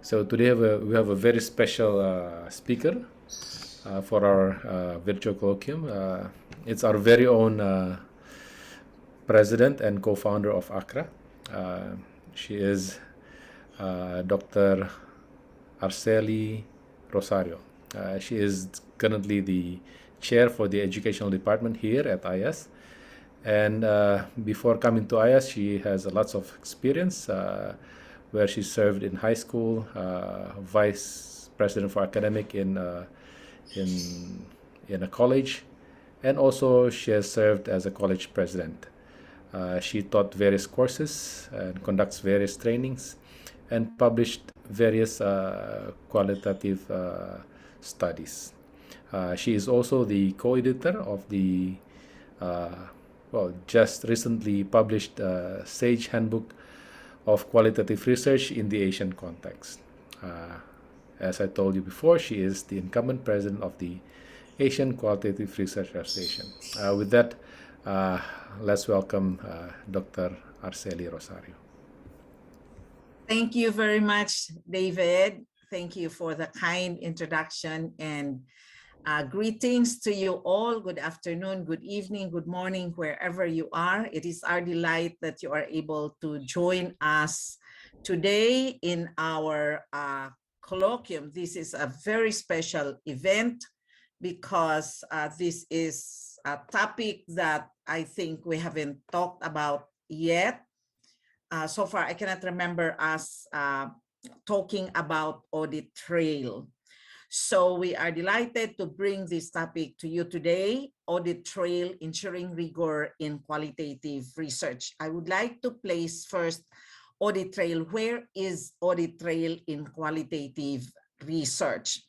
So today we have a very special speaker for our virtual colloquium. It's our very own president and co-founder of AQRA. She is Dr. Arceli Rosario. She is currently the chair for the educational department here at IS. And before coming to IS, she has lots of experience where she served in high school, vice president for academic in a college, and also she has served as a college president. She taught various courses and conducts various trainings and published various qualitative studies. She is also the co-editor of the just recently published Sage Handbook of Qualitative Research in the Asian Context. As I told you before, she is the incumbent president of the Asian Qualitative Research Association. With that, let's welcome Dr. Arceli Rosario. Thank you very much, David. Thank you for the kind introduction, and greetings to you all. Good afternoon, good evening, good morning, wherever you are. It is our delight that you are able to join us today in our colloquium. This is a very special event because this is a topic that I think we haven't talked about yet. So far, I cannot remember us talking about audit trail. So we are delighted to bring this topic to you today, audit trail, ensuring rigor in qualitative research. I would like to place first audit trail. Where is audit trail in qualitative research?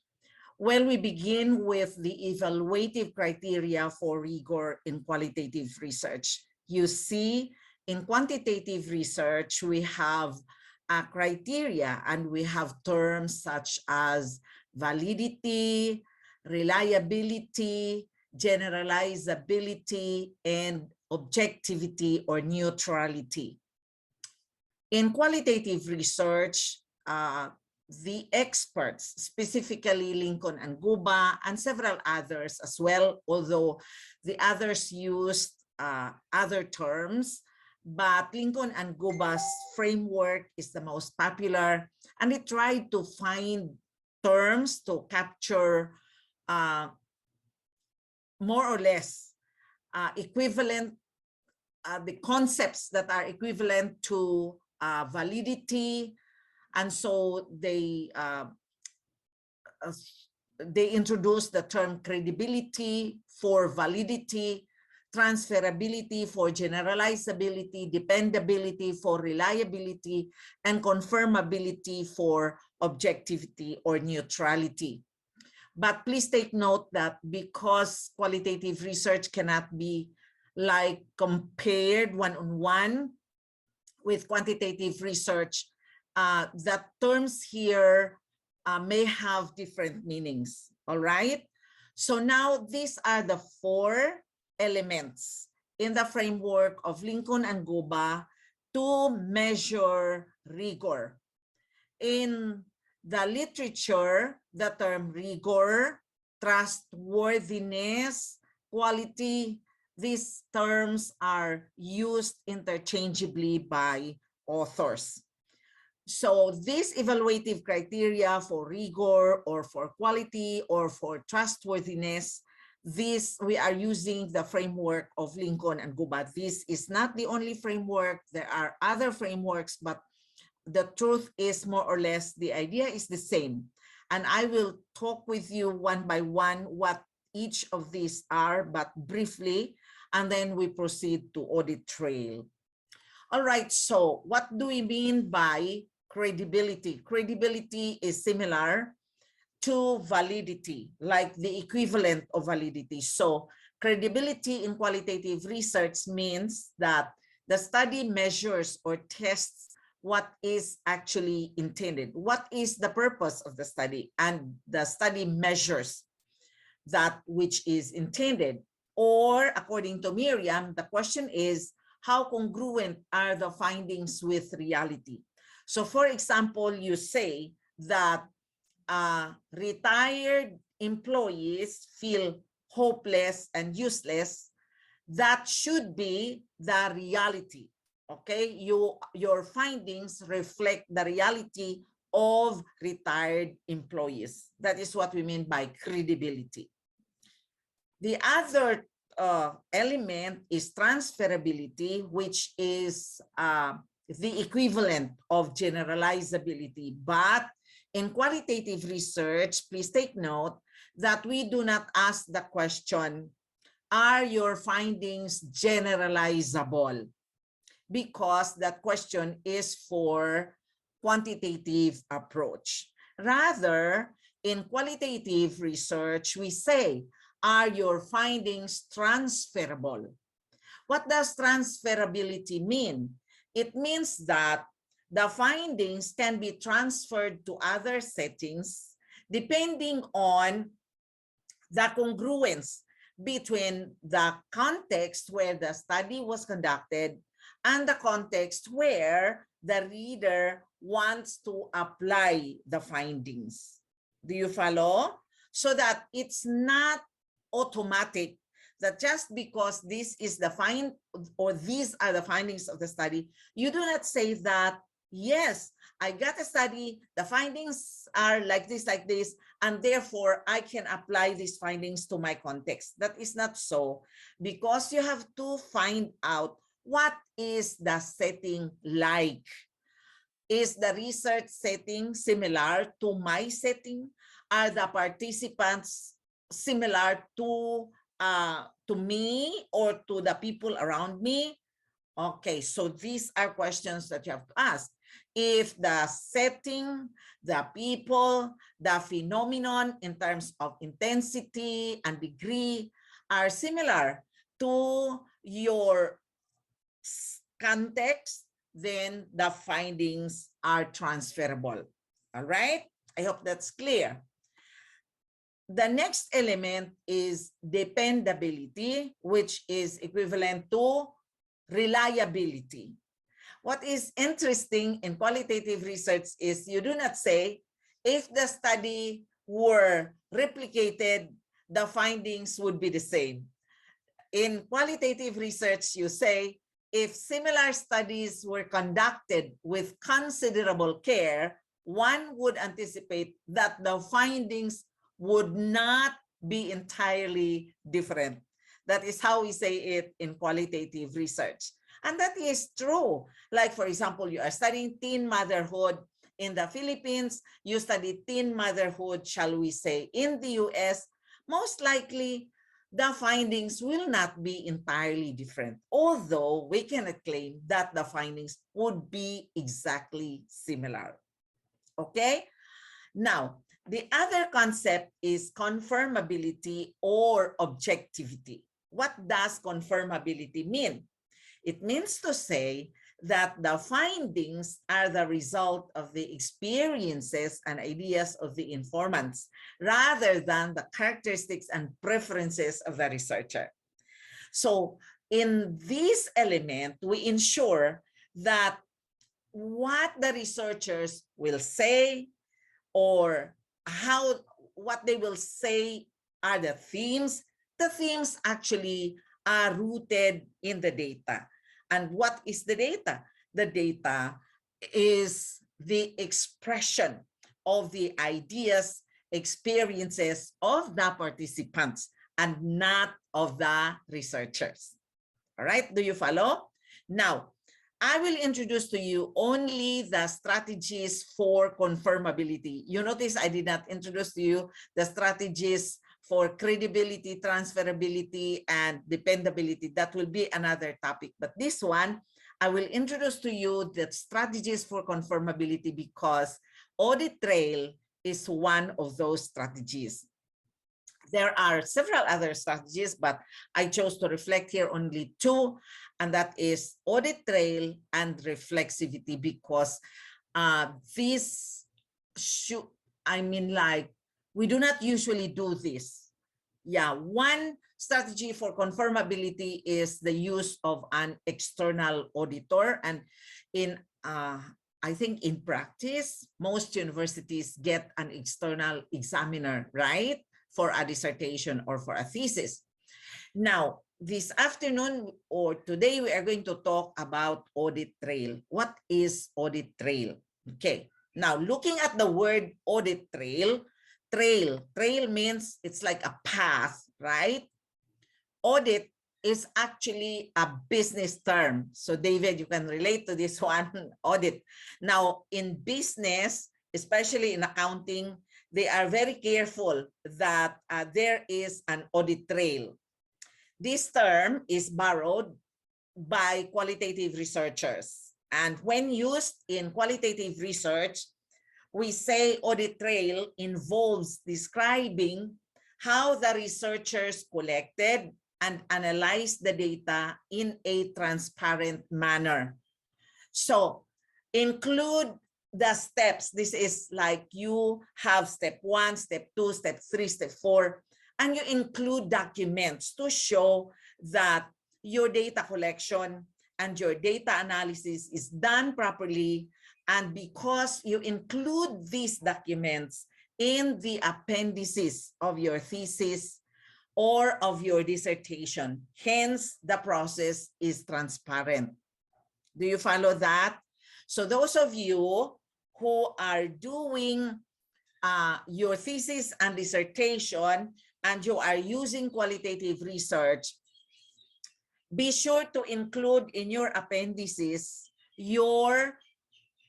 Well, we begin with the evaluative criteria for rigor in qualitative research. You see, in quantitative research, we have a criteria and we have terms such as validity, reliability, generalizability, and objectivity or neutrality. In qualitative research, the experts, specifically Lincoln and Guba and several others as well, although the others used other terms, but Lincoln and Guba's framework is the most popular, and it tried to find terms to capture more or less equivalent, the concepts that are equivalent to validity. And so they introduced the term credibility for validity, transferability for generalizability, dependability for reliability, and confirmability for objectivity or neutrality. But please take note that because qualitative research cannot be like compared one-on-one with quantitative research, the terms here may have different meanings, all right? So now these are the 4 elements in the framework of Lincoln and Guba to measure rigor. In the literature, the term rigor, trustworthiness, quality, these terms are used interchangeably by authors. So these evaluative criteria for rigor or for quality or for trustworthiness, we are using the framework of Lincoln and Guba. This is not the only framework. There are other frameworks, but the truth is more or less the idea is the same. And I will talk with you one by one what each of these are, but briefly, and then we proceed to audit trail. All right, so what do we mean by credibility? Credibility is similar to validity, like the equivalent of validity. So credibility in qualitative research means that the study measures or tests what is actually intended. What is the purpose of the study? And the study measures that which is intended. Or according to Miriam, the question is, how congruent are the findings with reality. So for example, you say that retired employees feel hopeless and useless. That should be the reality. Okay, your findings reflect the reality of retired employees. That is what we mean by credibility. The other element is transferability, which is the equivalent of generalizability. But in qualitative research, please take note that we do not ask the question, are your findings generalizable? Because that question is for quantitative approach. Rather, in qualitative research, we say, are your findings transferable? What does transferability mean? It means that the findings can be transferred to other settings depending on the congruence between the context where the study was conducted and the context where the reader wants to apply the findings. Do you follow? So that it's not automatic that just because this is the find or these are the findings of the study, you do not say that, yes, I got a study, the findings are like this, and therefore I can apply these findings to my context. That is not so, because you have to find out what is the setting like. Is the research setting similar to my setting? Are the participants similar to me or to the people around me? Okay, so these are questions that you have to ask. If the setting, the people, the phenomenon in terms of intensity and degree are similar to your context, then the findings are transferable. All right, I hope that's clear. The next element is dependability, which is equivalent to reliability. What is interesting in qualitative research is you do not say, if the study were replicated, the findings would be the same. In qualitative research, you say, if similar studies were conducted with considerable care, one would anticipate that the findings would not be entirely different. That is how we say it in qualitative research. And that is true. Like, for example, you are studying teen motherhood in the Philippines, you study teen motherhood, shall we say, in the US, most likely the findings will not be entirely different, although we cannot claim that the findings would be exactly similar. Okay? Now, the other concept is confirmability or objectivity. What does confirmability mean? It means to say that the findings are the result of the experiences and ideas of the informants, rather than the characteristics and preferences of the researcher. So in this element, we ensure that what the researchers will say or what they will say are the themes. The themes actually are rooted in the data. And what is the data? The data is the expression of the ideas, experiences of the participants and not of the researchers. All right, do you follow? Now, I will introduce to you only the strategies for confirmability. You notice I did not introduce to you the strategies for credibility, transferability, and dependability. That will be another topic. But this one, I will introduce to you the strategies for confirmability because audit trail is one of those strategies. There are several other strategies, but I chose to reflect here only two, and that is audit trail and reflexivity, because we do not usually do this. Yeah, one strategy for confirmability is the use of an external auditor. And in I think in practice, most universities get an external examiner, right, for a dissertation or for a thesis. Now, this afternoon or today, we are going to talk about audit trail. What is audit trail? Okay, now looking at the word audit trail, trail means it's like a path, right? Audit is actually a business term. So David, you can relate to this one, audit. Now in business, especially in accounting, they are very careful that there is an audit trail. This term is borrowed by qualitative researchers. And when used in qualitative research, we say audit trail involves describing how the researchers collected and analyzed the data in a transparent manner. So include the steps. This is like you have step 1, step 2, step 3, step 4, and you include documents to show that your data collection and your data analysis is done properly. And because you include these documents in the appendices of your thesis or of your dissertation, hence the process is transparent. Do you follow that? So those of you who are doing your thesis and dissertation and you are using qualitative research, be sure to include in your appendices your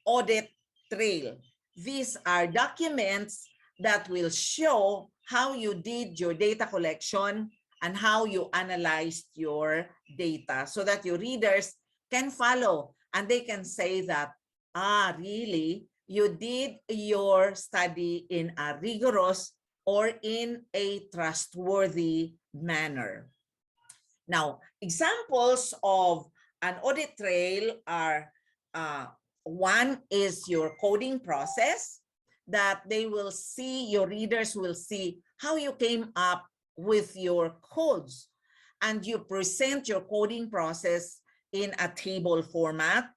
audit trail. These are documents that will show how you did your data collection and how you analyzed your data so that your readers can follow and they can say that, really, you did your study in a rigorous or in a trustworthy manner. Now, examples of an audit trail are, one is your coding process, that they will see, your readers will see how you came up with your codes, and you present your coding process in a table format.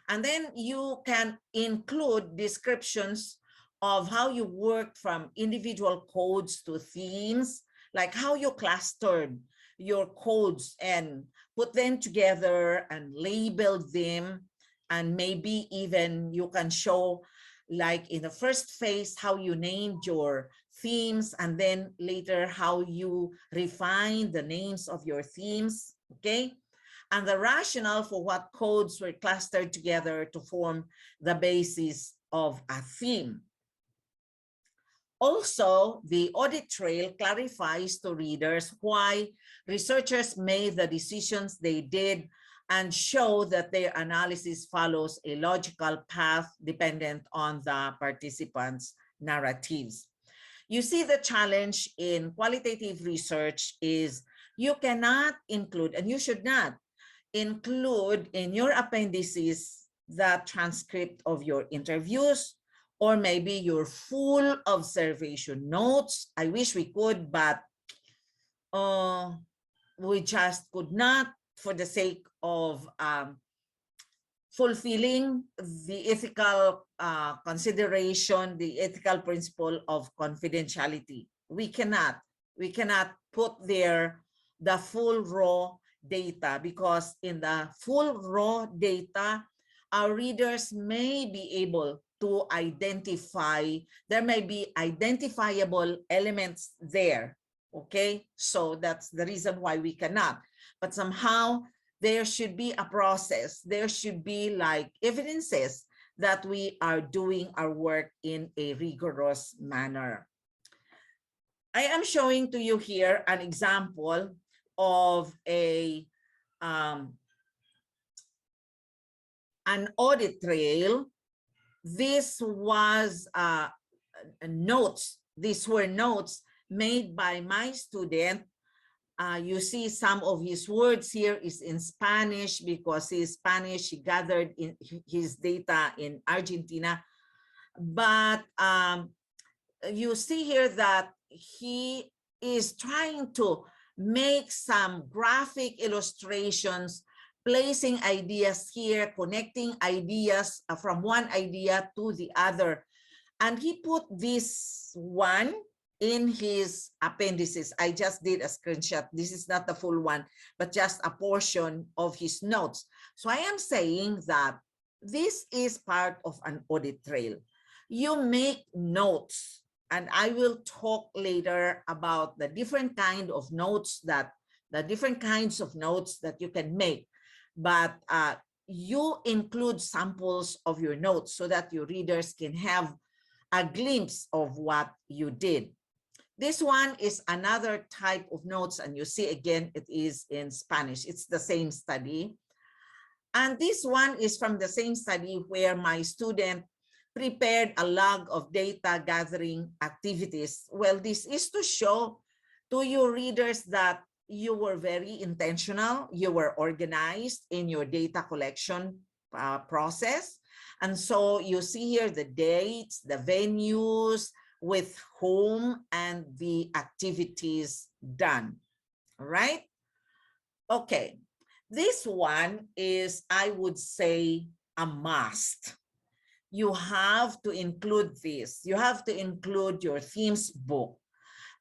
And then you can include descriptions of how you worked from individual codes to themes, like how you clustered your codes and put them together and labeled them. And maybe even you can show, like in the first phase, how you named your themes, and then later how you refined the names of your themes, okay? And the rationale for what codes were clustered together to form the basis of a theme. Also, the audit trail clarifies to readers why researchers made the decisions they did and show that their analysis follows a logical path dependent on the participants' narratives. You see, the challenge in qualitative research is you cannot include, and you should not include in your appendices the transcript of your interviews, or maybe your full observation notes. I wish we could, but we just could not, for the sake of fulfilling the ethical consideration, the ethical principle of confidentiality. We cannot put there the full raw data, because in the full raw data, our readers may be able to identify, there may be identifiable elements there, okay? So that's the reason why we cannot. But somehow there should be a process. There should be like evidences that we are doing our work in a rigorous manner. I am showing to you here an example of an audit trail. This was notes. These were notes made by my student. You see some of his words here is in Spanish because he's Spanish. He gathered in his data in Argentina. But you see here that he is trying to make some graphic illustrations, placing ideas here, connecting ideas from one idea to the other. And he put this one in his appendices. I just did a screenshot. This is not the full one, but just a portion of his notes. So I am saying that this is part of an audit trail. You make notes, and I will talk later about the different kind of notes that you can make. But you include samples of your notes so that your readers can have a glimpse of what you did. This one is another type of notes, and you see again, it is in Spanish. It's the same study. And this one is from the same study where my student prepared a log of data gathering activities. Well, this is to show to your readers that you were very intentional, you were organized in your data collection process. And so you see here the dates, the venues, with whom, and the activities done. All right? Okay. This one is, I would say, a must. You have to include this. You have to include your themes book.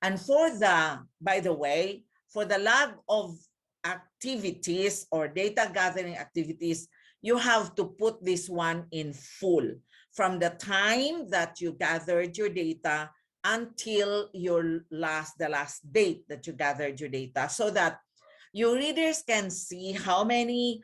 And for the, by the way, for the log of activities or data gathering activities, you have to put this one in full from the time that you gathered your data until the last date that you gathered your data, so that your readers can see how many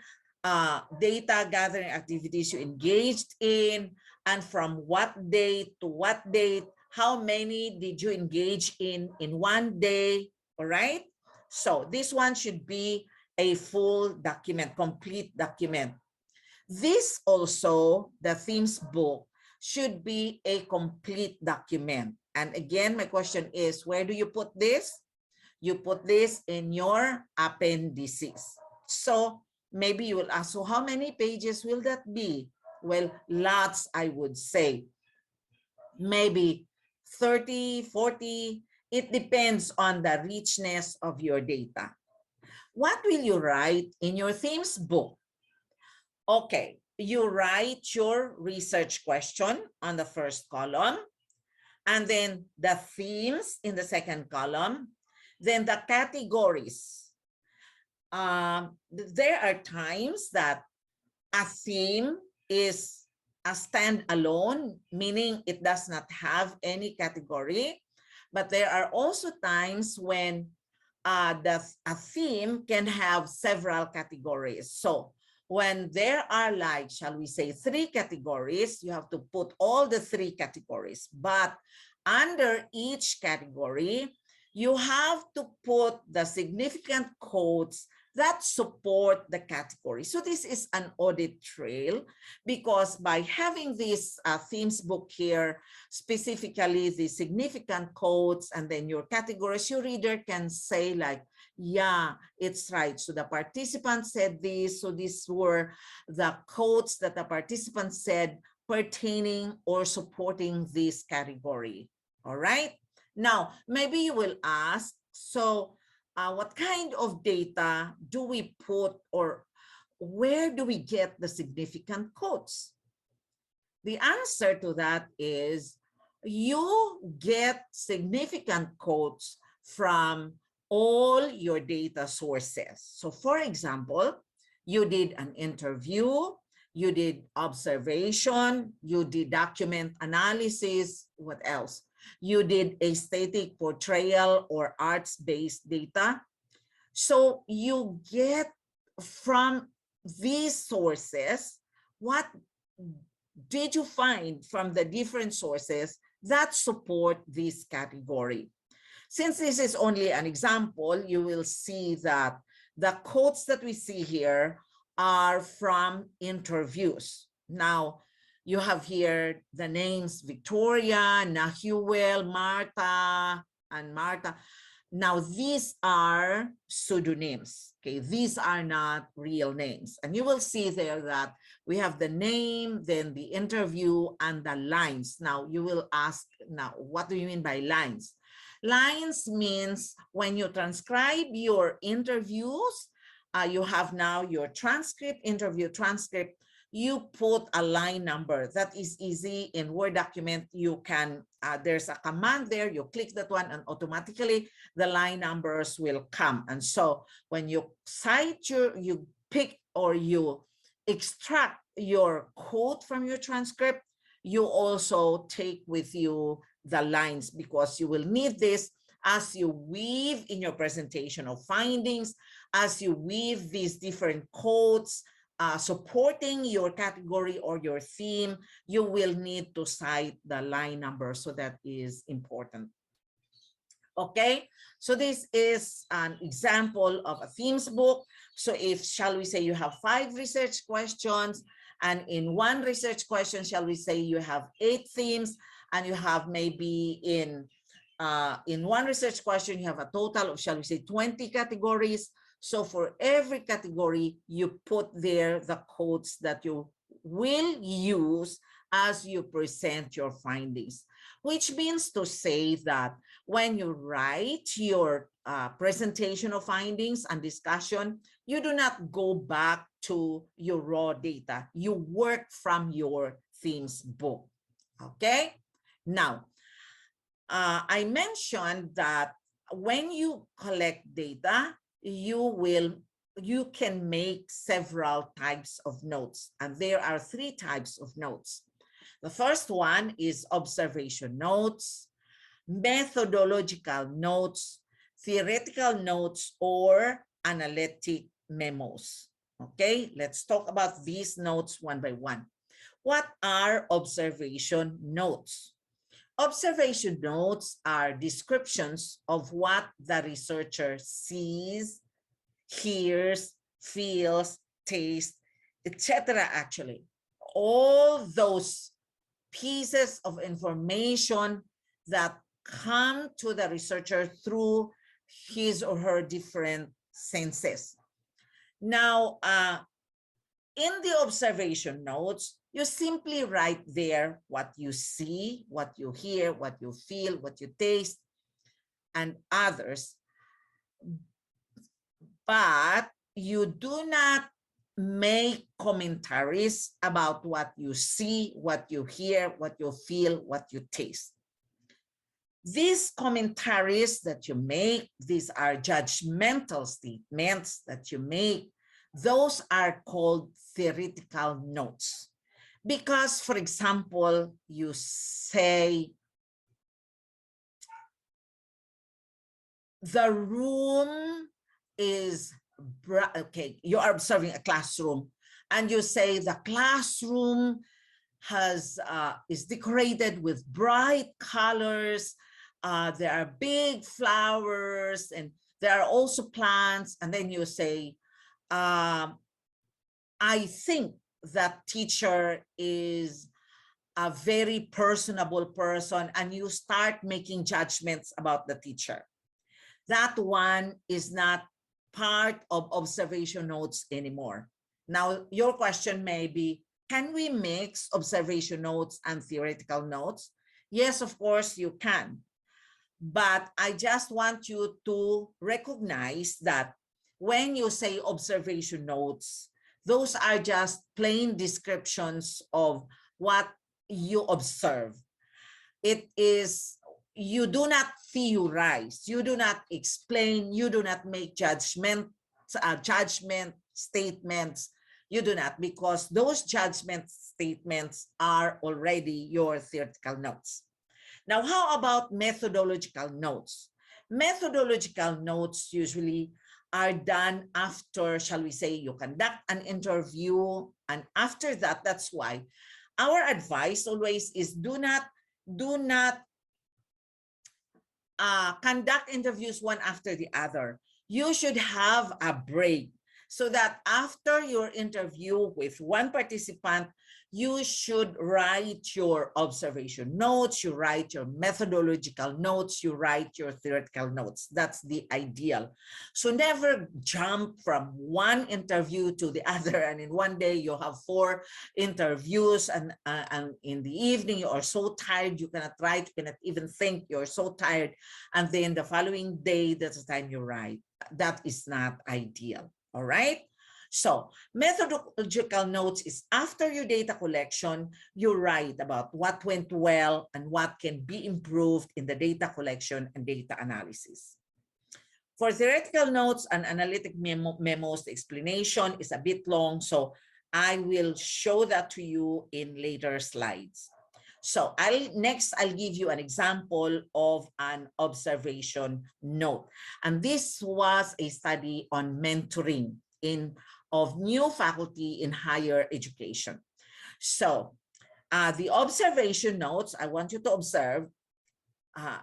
data gathering activities you engaged in, and from what date to what date, how many did you engage in one day, all right? So this one should be a full document, complete document. This also, the themes book, should be a complete document. And again, my question is, where do you put this? You put this in your appendices. So maybe you will ask, so how many pages will that be? Well, lots, I would say. Maybe 30, 40. It depends on the richness of your data. What will you write in your themes book? Okay, you write your research question on the first column, and then the themes in the second column, then the categories. There are times that a theme is a standalone, meaning it does not have any category, but there are also times when a theme can have several categories. So when there are, like, shall we say, 3 categories, you have to put all the 3 categories. But under each category, you have to put the significant quotes that support the category. So this is an audit trail, because by having this themes book here, specifically the significant quotes and then your categories, your reader can say like, yeah, it's right. So the participant said this. So these were the quotes that the participant said pertaining or supporting this category. All right. Now, maybe you will ask, so what kind of data do we put, or where do we get the significant quotes? The answer to that is you get significant quotes from all your data sources. So for example, you did an interview, you did observation, you did document analysis, what else? You did a static portrayal or arts-based data. So you get from these sources, what did you find from the different sources that support this category? Since this is only an example, you will see that the quotes that we see here are from interviews. Now, you have here the names Victoria, Nahuel, Marta, and Marta. Now, these are pseudonyms, okay? These are not real names. And you will see there that we have the name, then the interview, and the lines. Now, you will ask, now, what do you mean by lines? Lines means when you transcribe your interviews, you have now your transcript, interview transcript, you put a line number. That is easy. In Word document, you can, there's a command there, you click that one and automatically the line numbers will come. And so when you cite you pick or you extract your quote from your transcript, you also take with you the lines, because you will need this as you weave in your presentation of findings, as you weave these different quotes supporting your category or your theme. You will need to cite the line number, so that is important. Okay, so this is an example of a themes book. So if, shall we say, you have 5 research questions, and in one research question, shall we say, you have 8 themes, and you have maybe in one research question, you have a total of, shall we say, 20 categories. So for every category, you put there the quotes that you will use as you present your findings, which means to say that when you write your presentation of findings and discussion, you do not go back to your raw data. You work from your themes book. Okay? Now, I mentioned that when you collect data, you can make several types of notes, and there are 3 types of notes. The first one is observation notes, methodological notes, theoretical notes, or analytic memos. Okay, let's talk about these notes one by one. What are observation notes? Observation notes are descriptions of what the researcher sees, hears, feels, tastes, etc. Actually, all those pieces of information that come to the researcher through his or her different senses. Now, in the observation notes, you simply write there what you see, what you hear, what you feel, what you taste, and others. But you do not make commentaries about what you see, what you hear, what you feel, what you taste. These commentaries that you make, these are judgmental statements that you make. Those are called theoretical notes. Because, for example, you say, the room is, okay, you are observing a classroom, and you say the classroom is decorated with bright colors. There are big flowers, and there are also plants. And then you say, I think that teacher is a very personable person, and you start making judgments about the teacher. That one is not part of observation notes anymore. Now, your question may be, can we mix observation notes and theoretical notes? Yes, of course you can. But I just want you to recognize that when you say observation notes, those are just plain descriptions of what you observe. It is, you do not theorize, you do not explain, you do not make judgment statements. You do not, because those judgment statements are already your theoretical notes. Now, how about methodological notes? Methodological notes usually are done after, shall we say, you conduct an interview, and after that, that's why our advice always is do not conduct interviews one after the other. You should have a break. so that after your interview with one participant, you should write your observation notes, you write your methodological notes, you write your theoretical notes. That's the ideal. So never jump from one interview to the other, and in one day you have 4 interviews, and in the evening you are so tired you cannot write, you cannot even think, you're so tired, and then the following day that's the time you write. That is not ideal. All right. So methodological notes is after your data collection, you write about what went well and what can be improved in the data collection and data analysis. For theoretical notes and analytic memos, the explanation is a bit long, so I will show that to you in later slides. So I'll give you an example of an observation note. And this was a study on mentoring of new faculty in higher education. So the observation notes, I want you to observe,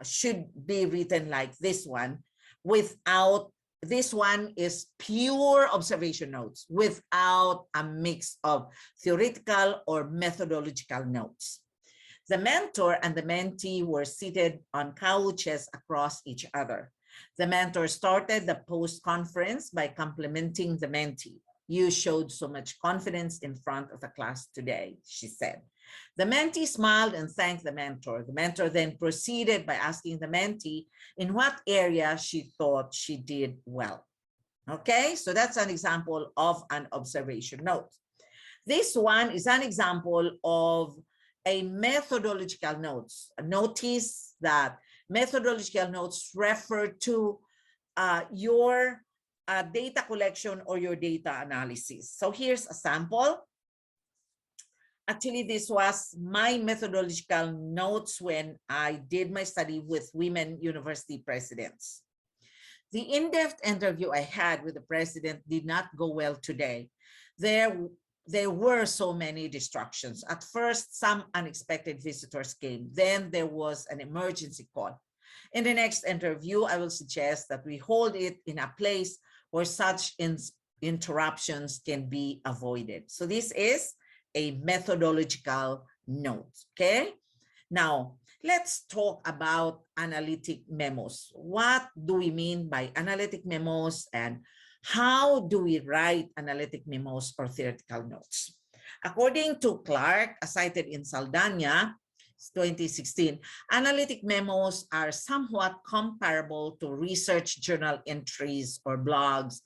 should be written like this one, without, this one is pure observation notes without a mix of theoretical or methodological notes. The mentor and the mentee were seated on couches across each other. The mentor started the post-conference by complimenting the mentee. You showed so much confidence in front of the class today, she said. The mentee smiled and thanked the mentor. The mentor then proceeded by asking the mentee in what area she thought she did well. Okay, so that's an example of an observation note. This one is an example of a methodological notes. Notice that methodological notes refer to your data collection or your data analysis. So here's a sample. Actually, this was my methodological notes when I did my study with women university presidents. The in-depth interview I had with the president did not go well today. There were so many distractions. At first, some unexpected visitors came. Then there was an emergency call. In the next interview, I will suggest that we hold it in a place where such interruptions can be avoided. So this is a methodological note, okay? Now, let's talk about analytic memos. What do we mean by analytic memos, and how do we write analytic memos or theoretical notes? According to Clark, as cited in Saldana, 2016, analytic memos are somewhat comparable to research journal entries or blogs,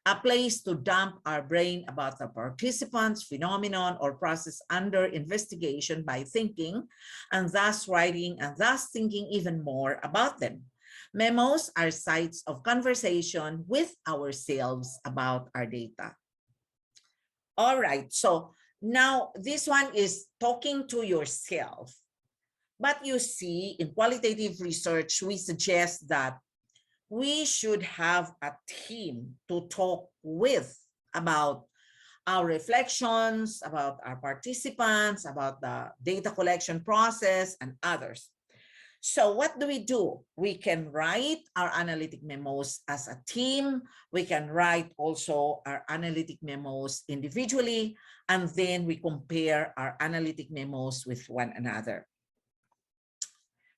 a place to dump our brain about the participants, phenomenon, or process under investigation by thinking, and thus writing, and thus thinking even more about them. Memos are sites of conversation with ourselves about our data. All right, so now this one is talking to yourself. But you see, in qualitative research, we suggest that we should have a team to talk with about our reflections, about our participants, about the data collection process, and others. So what do? We can write our analytic memos as a team. We can write also our analytic memos individually, and then we compare our analytic memos with one another.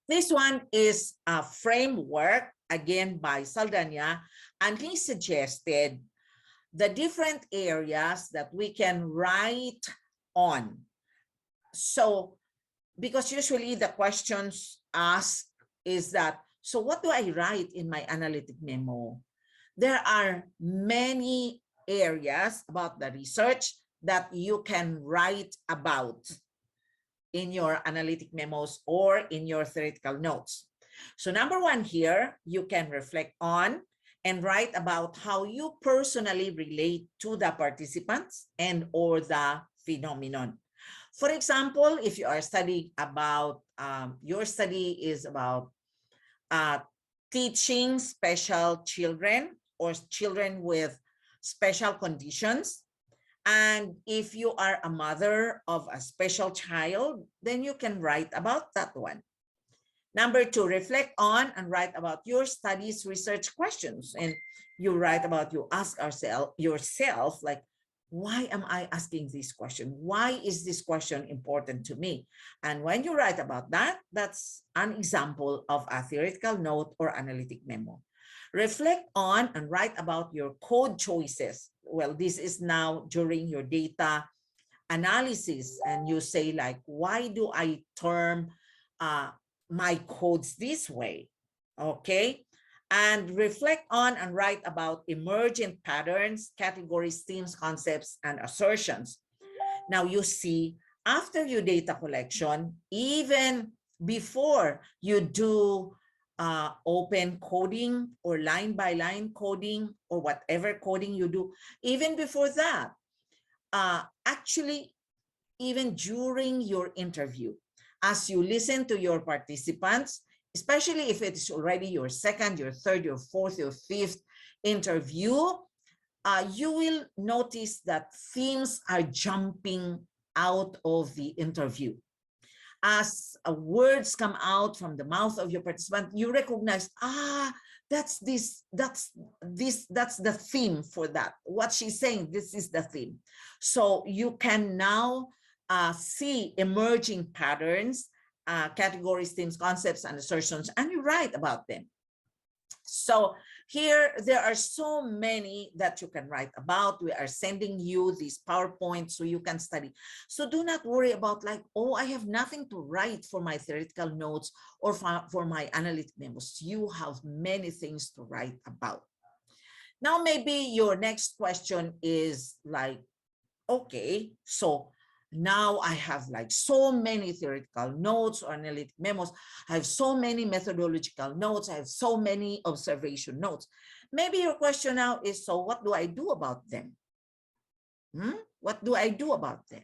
This one is a framework, again by Saldana, and he suggested the different areas that we can write on. So, because usually the questions asked is that, so what do I write in my analytic memo? There are many areas about the research that you can write about in your analytic memos or in your theoretical notes. So number one here, you can reflect on and write about how you personally relate to the participants and or the phenomenon. For example, if you are studying about, your study is about teaching special children or children with special conditions, and if you are a mother of a special child, then you can write about that one. Number 2, reflect on and write about your studies research questions. And you write about, you ask yourself, like, why am I asking this question? Why is this question important to me? And when you write about that, that's an example of a theoretical note or analytic memo. Reflect on and write about your code choices. Well, this is now during your data analysis, and you say, like, why do I term my codes this way? Okay. And reflect on and write about emergent patterns, categories, themes, concepts, and assertions. Now you see, after your data collection, even before you do open coding or line by line coding or whatever coding you do, even before that, actually, even during your interview, as you listen to your participants, especially if it's already your second, your third, your fourth, your fifth interview, you will notice that themes are jumping out of the interview. As words come out from the mouth of your participant, you recognize, that's the theme for that. What she's saying, this is the theme. So you can now see emerging patterns, categories, themes, concepts, and assertions, and you write about them. So here, there are so many that you can write about. We are sending you these PowerPoints so you can study. So do not worry about, like, oh, I have nothing to write for my theoretical notes or for my analytic memos. You have many things to write about. Now, maybe your next question is like, okay, so now I have like so many theoretical notes or analytic memos. I have so many methodological notes. I have so many observation notes. Maybe your question now is, so what do I do about them? What do I do about them?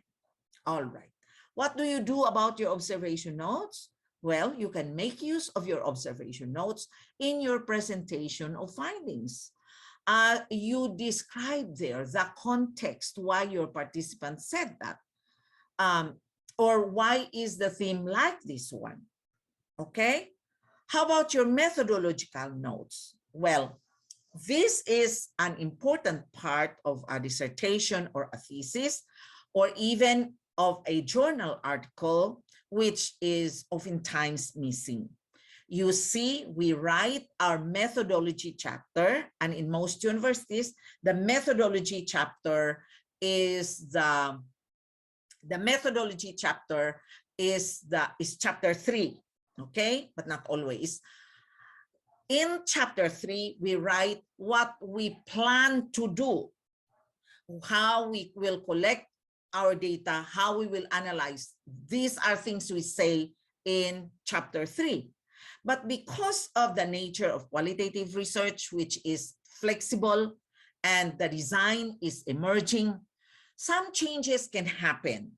All right. What do you do about your observation notes? Well, you can make use of your observation notes in your presentation of findings. You describe there the context why your participants said that. Or why is the theme like this one? Okay. How about your methodological notes? Well, this is an important part of a dissertation or a thesis, or even of a journal article, which is oftentimes missing. You see, we write our methodology chapter, and in most universities, the methodology chapter is methodology chapter is chapter 3, okay, but not always. In chapter 3, we write what we plan to do, how we will collect our data, how we will analyze. These are things we say in chapter 3. But because of the nature of qualitative research, which is flexible and the design is emerging, some changes can happen.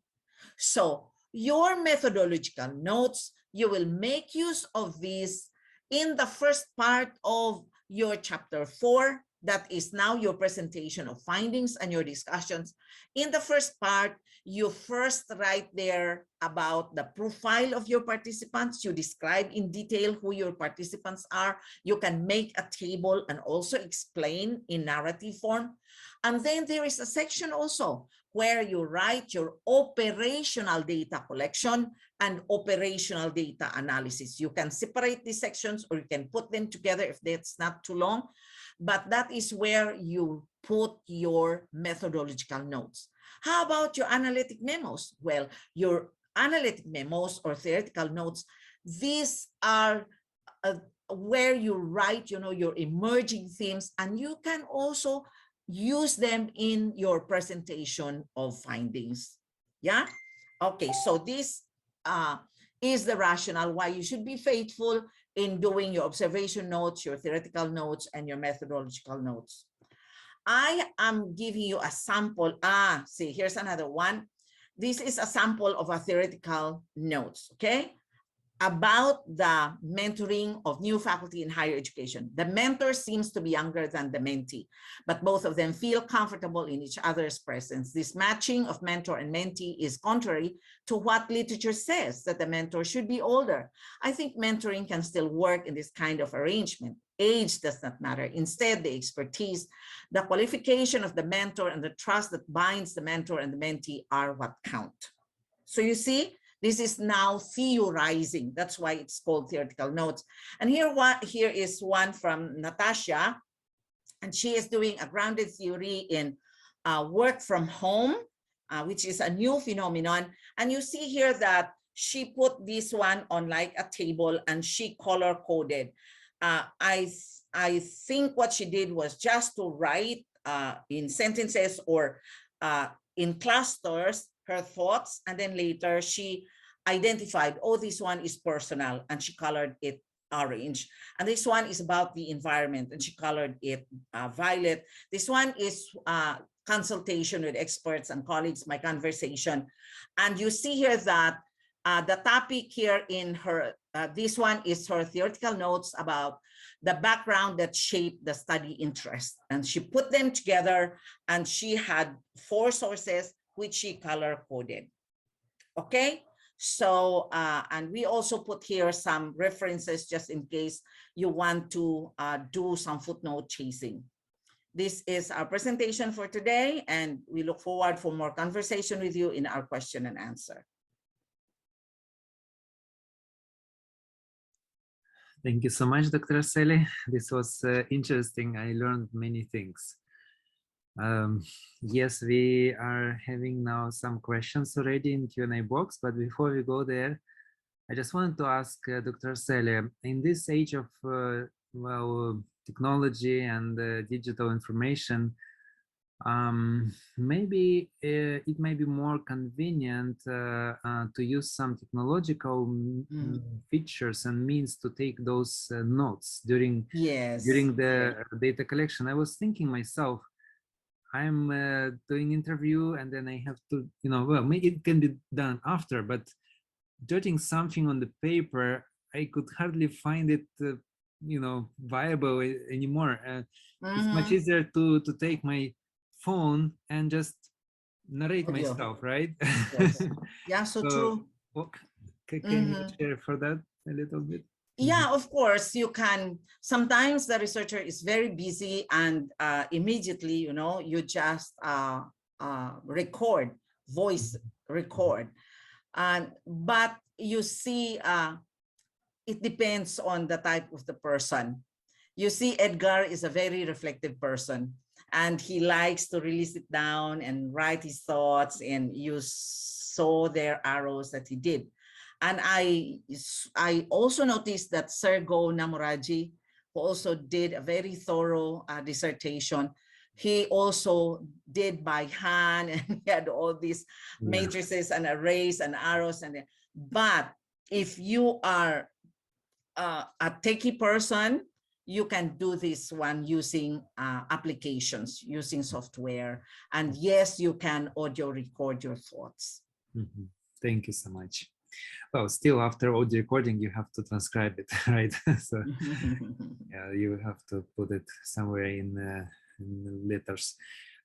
So your methodological notes, you will make use of these in the first part of your chapter 4. That is now your presentation of findings and your discussions. In the first part, you first write there about the profile of your participants. You describe in detail who your participants are. You can make a table and also explain in narrative form. And then there is a section also where you write your operational data collection and operational data analysis. You can separate these sections or you can put them together if that's not too long. But that is where you put your methodological notes. How about your analytic memos? Well, your analytic memos or theoretical notes, these are where you write, your emerging themes, and you can also use them in your presentation of findings. Yeah? Okay, so this is the rationale why you should be faithful in doing your observation notes, your theoretical notes, and your methodological notes. I am giving you a sample. See, here's another one. This is a sample of a theoretical notes, okay? about the mentoring of new faculty in higher education. The mentor seems to be younger than the mentee, but both of them feel comfortable in each other's presence. This matching of mentor and mentee is contrary to what literature says, that the mentor should be older. I think mentoring can still work in this kind of arrangement. Age does not matter. Instead, the expertise, the qualification of the mentor, and the trust that binds the mentor and the mentee are what count. So you see, this is now theorizing. That's why it's called theoretical notes. And here is one from Natasha, and she is doing a grounded theory in work from home, which is a new phenomenon. And you see here that she put this one on like a table and she color coded. I think what she did was just to write in sentences or in clusters her thoughts, and then later she identified, oh, this one is personal, and she colored it orange, and this one is about the environment, and she colored it violet. This one is consultation with experts and colleagues, my conversation. And you see here that the topic here in her, this one is her theoretical notes about the background that shaped the study interest. And she put them together, and she had 4 sources which she color coded. Okay, so and we also put here some references just in case you want to do some footnote chasing. This is our presentation for today, and we look forward for more conversation with you in our question and answer. Thank you so much, Dr. Arceli. This was interesting. I learned many things. Yes, we are having now some questions already in Q&A box, but before we go there, I just wanted to ask Dr. Arceli, in this age of well, technology and digital information, maybe it may be more convenient to use some technological features and means to take those notes during the data collection. I was thinking myself, I'm doing interview and then I have to, you know, well, maybe it can be done after, but judging something on the paper, I could hardly find it, you know, viable anymore. It's much easier to take my phone and just narrate myself, right? Yes. Yeah, so true. Well, can you share for that a little bit? Yeah, of course, you can. Sometimes the researcher is very busy and immediately, you know, you just record, voice record. But you see, it depends on the type of the person. You see, Edgar is a very reflective person, and he likes to release it down and write his thoughts, and you saw their arrows that he did. And I also noticed that Sergo Namoraji, who also did a very thorough dissertation, he also did by hand, and he had all these matrices and arrays and arrows. But if you are a techie person, you can do this one using applications, using software. And yes, you can audio record your thoughts. Thank you so much. Well, still after audio recording, you have to transcribe it, right? So yeah, you have to put it somewhere in letters.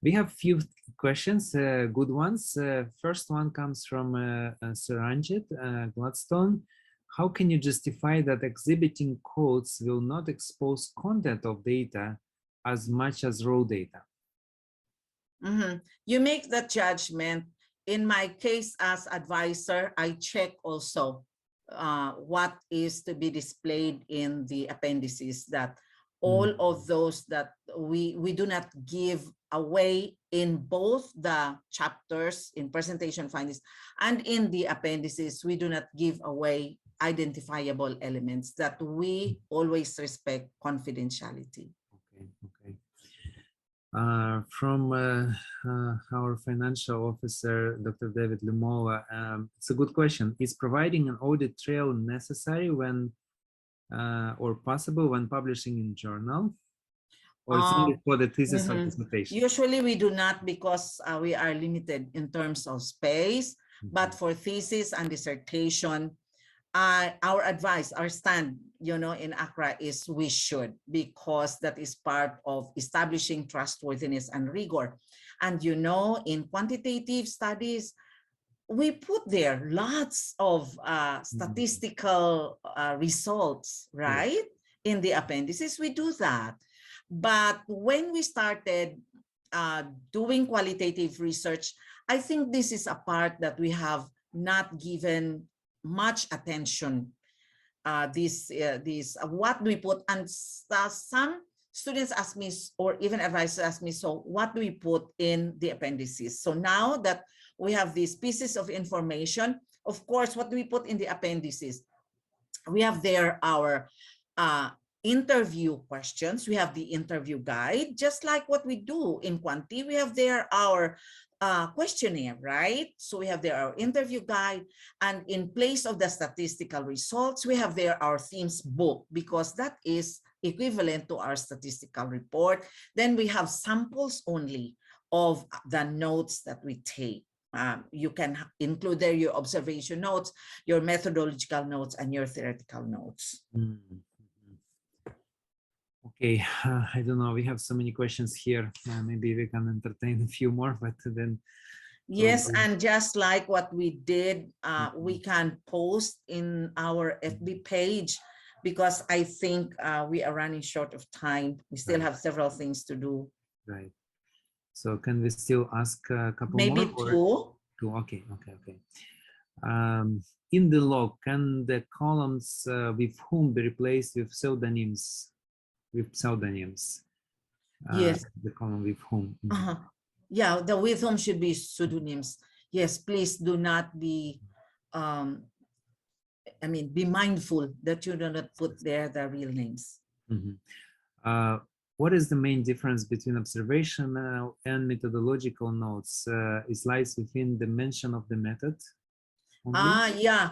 We have few questions, good ones. First one comes from Sir Ranjit Gladstone. How can you justify that exhibiting codes will not expose content of data as much as raw data? You make that judgment. In my case as advisor, I check also what is to be displayed in the appendices, that all of those that we do not give away in both the chapters, in presentation findings and in the appendices. We do not give away identifiable elements, that we always respect confidentiality. Okay. From our financial officer, Dr. David Lumowa, it's a good question. Is providing an audit trail necessary when or possible when publishing in journal? Or it's only for the thesis or dissertation? Usually we do not, because we are limited in terms of space, but for thesis and dissertation, our advice, our stand, you know, in AQRA is we should, because that is part of establishing trustworthiness and rigor. And, you know, in quantitative studies, we put there lots of statistical results, right? Yes. In the appendices, we do that. But when we started doing qualitative research, I think this is a part that we have not given much attention. What we put, and some students ask me, or even advisors ask me, so what do we put in the appendices? So now that we have these pieces of information, of course, what do we put in the appendices? We have there our interview questions. We have the interview guide, just like what we do in Quanti. We have there our questionnaire, right? So we have there our interview guide, and in place of the statistical results, we have there our themes book, because that is equivalent to our statistical report. Then we have samples only of the notes that we take. You can include there your observation notes, your methodological notes, and your theoretical notes. Okay, I don't know, we have so many questions here. Maybe we can entertain a few more, but then... Yes, and just like what we did, we can post in our FB page, because I think we are running short of time. We still have several things to do. Right. So can we still ask a couple Maybe more? Maybe two. Two, okay. In the log, can the columns with whom be replaced with pseudonyms? Yes. The column with whom. Yeah, the with whom should be pseudonyms. Yes, please do not be, be mindful that you do not put there the real names. What is the main difference between observational and methodological notes? It lies within the mention of the method only? Yeah.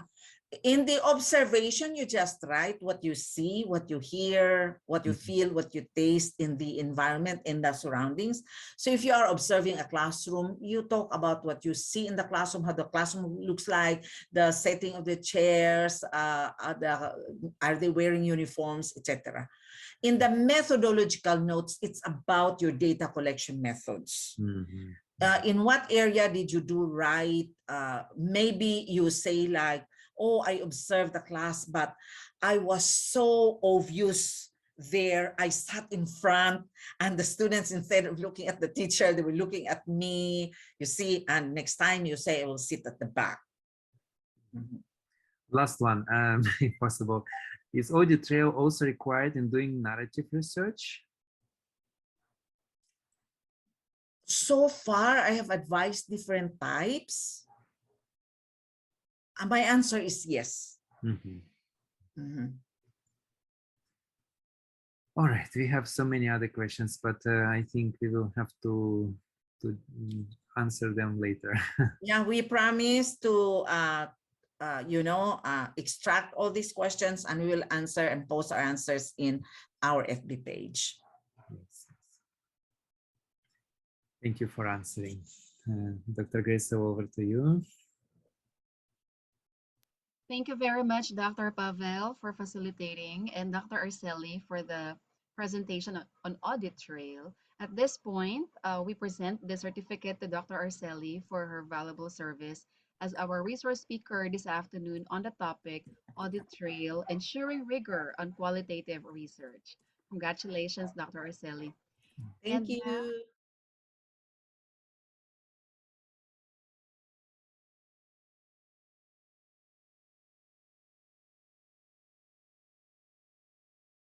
In the observation, you just write what you see, what you hear, what you feel, what you taste in the environment, in the surroundings. So if you are observing a classroom, you talk about what you see in the classroom, how the classroom looks like, the setting of the chairs, are they wearing uniforms, etc. In the methodological notes, it's about your data collection methods. In what area did you do right? Maybe you say like, oh, I observed the class, but I was so obvious there. I sat in front, and the students, instead of looking at the teacher, they were looking at me, you see, and next time you say, I will sit at the back. Last one, if possible. Is audit trail also required in doing narrative research? So far, I have advised different types. My answer is yes. All right, we have so many other questions, but I think we will have to answer them later. Yeah, we promise to extract all these questions, and we will answer and post our answers in our FB page. Yes. Thank you for answering. Dr. Grace, over to you. Thank you very much, Dr. Pavel, for facilitating, and Dr. Arceli for the presentation on Audit Trail. At this point, we present the certificate to Dr. Arceli for her valuable service as our resource speaker this afternoon on the topic Audit Trail, Ensuring Rigor on Qualitative Research. Congratulations, Dr. Arceli. Thank you.